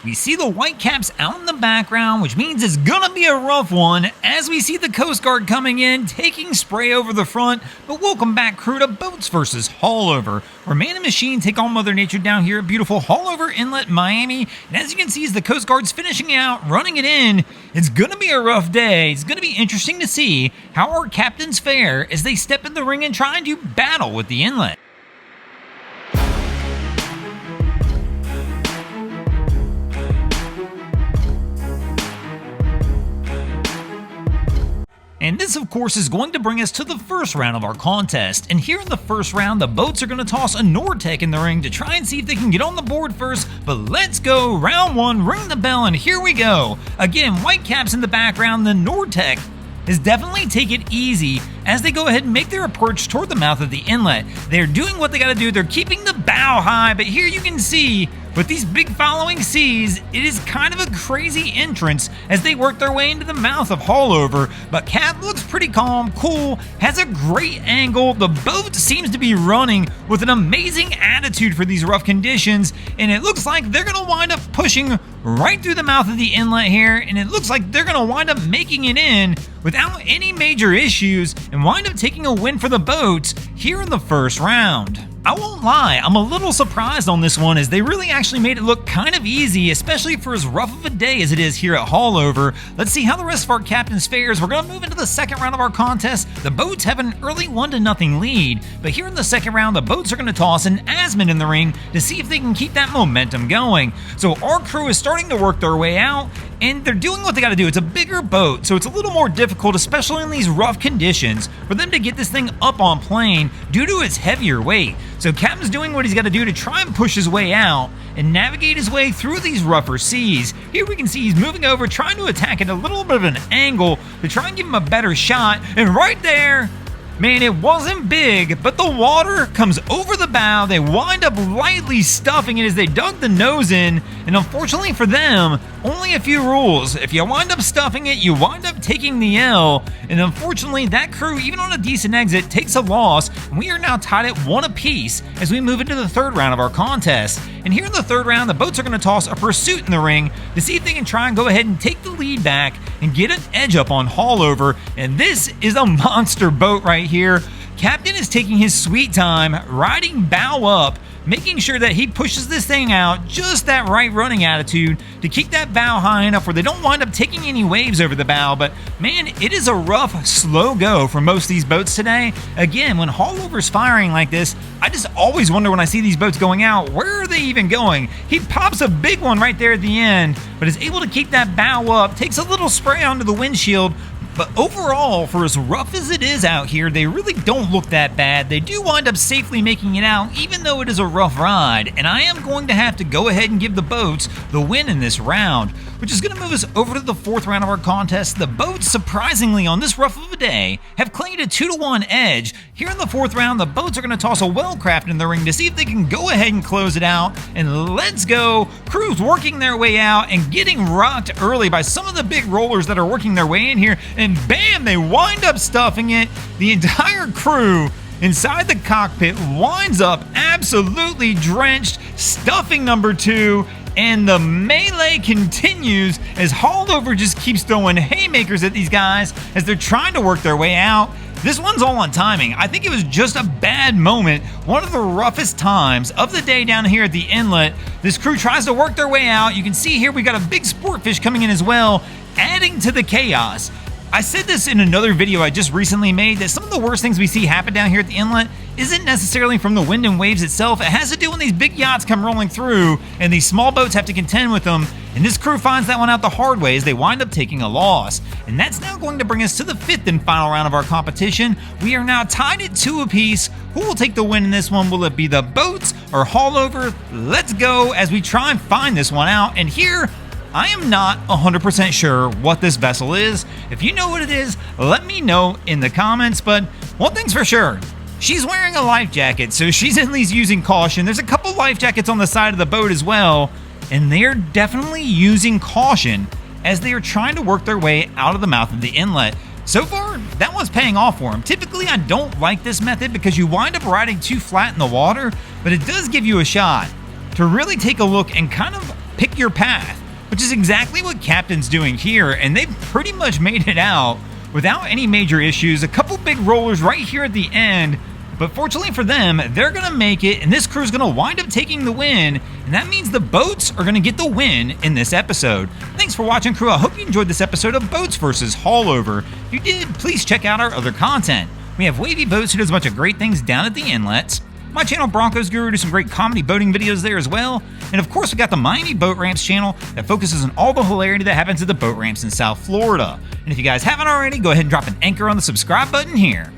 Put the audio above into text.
We see the Whitecaps out in the background, which means it's gonna be a rough one as we see the Coast Guard coming in, taking spray over the front. But welcome back, crew, to Boats versus Haulover, where man and machine take on Mother Nature down here at beautiful Haulover Inlet, Miami. And as you can see, as the Coast Guard's finishing out, running it in, it's gonna be a rough day. It's gonna be interesting to see how our captains fare as they step in the ring and try and do battle with the inlet. And this, of course, is going to bring us to the first round of our contest. And here in the first round, the Boats are going to toss a Nortec in the ring to try and see if they can get on the board first. But let's go. Round one, ring the bell, and here we go. Again, Whitecaps in the background. The Nortec is definitely take it easy as they go ahead and make their approach toward the mouth of the inlet. They're doing what they got to do. They're keeping the bow high. But here you can see, with these big following seas, it is kind of a crazy entrance as they work their way into the mouth of Haulover. But Cap looks pretty calm, cool, has a great angle. The boat seems to be running with an amazing attitude for these rough conditions, and it looks like they're going to wind up pushing right through the mouth of the inlet here, and it looks like they're going to wind up making it in without any major issues and wind up taking a win for the Boats here in the first round. I won't lie, I'm a little surprised on this one as they really actually made it look kind of easy, especially for as rough of a day as it is here at Haulover. Let's see how the rest of our captains fares. We're going to move into the second round of our contest. The Boats have an early 1-0 lead, but here in the second round, the Boats are going to toss an Asman in the ring to see if they can keep that momentum going. So our crew is starting to work their way out, and they're doing what they got to do. It's a bigger boat, so it's a little more difficult, especially in these rough conditions, for them to get this thing up on plane due to its heavier weight. So Captain's doing what he's got to do to try and push his way out and navigate his way through these rougher seas. Here we can see he's moving over, trying to attack at a little bit of an angle to try and give him a better shot. And right there, man, it wasn't big, but the water comes over the bow. They wind up lightly stuffing it as they dug the nose in, and unfortunately for them, only a few rules. If you wind up stuffing it, you wind up taking the L, and unfortunately that crew, even on a decent exit, takes a loss, and we are now tied at 1 apiece as we move into the third round of our contest. And here in the third round, the Boats are going to toss a pursuit in the ring to see if they can try and go ahead and take the lead back and get an edge up on Haulover, and this is a monster boat right here. Captain is taking his sweet time, riding bow up, making sure that he pushes this thing out, just that right running attitude to keep that bow high enough where they don't wind up taking any waves over the bow. But man, it is a rough, slow go for most of these boats today. Again, when Haulover's firing like this, I just always wonder when I see these boats going out, where are they even going? He pops a big one right there at the end, but is able to keep that bow up, takes a little spray onto the windshield. But overall, for as rough as it is out here, they really don't look that bad. They do wind up safely making it out, even though it is a rough ride. And I am going to have to go ahead and give the Boats the win in this round, which is going to move us over to the fourth round of our contest. The Boats, surprisingly, on this rough of a day, have claimed a 2-1 edge. Here in the fourth round, the Boats are going to toss a Wellcraft in the ring to see if they can go ahead and close it out. And let's go. Crews working their way out and getting rocked early by some of the big rollers that are working their way in here. And bam, they wind up stuffing it. The entire crew inside the cockpit winds up absolutely drenched, stuffing number 2. And the melee continues as Haulover just keeps throwing haymakers at these guys as they're trying to work their way out. This one's all on timing. I think it was just a bad moment. One of the roughest times of the day down here at the inlet. This crew tries to work their way out. You can see here we got a big sportfish coming in as well, adding to the chaos. I said this in another video I just recently made, that some of the worst things we see happen down here at the inlet isn't necessarily from the wind and waves itself. It has to do when these big yachts come rolling through and these small boats have to contend with them. And this crew finds that one out the hard way as they wind up taking a loss. And that's now going to bring us to the fifth and final round of our competition. We are now tied at 2 apiece. Who will take the win in this one? Will it be the Boats or Haulover? Let's go as we try and find this one out. And here, I am not 100% sure what this vessel is. If you know what it is, let me know in the comments. But one thing's for sure, she's wearing a life jacket, so she's at least using caution. There's a couple life jackets on the side of the boat as well, and they're definitely using caution as they are trying to work their way out of the mouth of the inlet. So far, that one's paying off for them. Typically, I don't like this method because you wind up riding too flat in the water, but it does give you a shot to really take a look and kind of pick your path, which is exactly what Captain's doing here, and they've pretty much made it out without any major issues. A couple big rollers right here at the end, but fortunately for them, they're going to make it, and this crew's going to wind up taking the win, and that means the boats are going to get the win in this episode. Thanks for watching, crew. I hope you enjoyed this episode of Boats vs. Haulover. If you did, please check out our other content. We have Wavy Boats, who does a bunch of great things down at the inlets. My channel, Broncos Guru, does some great comedy boating videos there as well. And of course, we got the Miami Boat Ramps channel that focuses on all the hilarity that happens at the boat ramps in South Florida. And if you guys haven't already, go ahead and drop an anchor on the subscribe button here.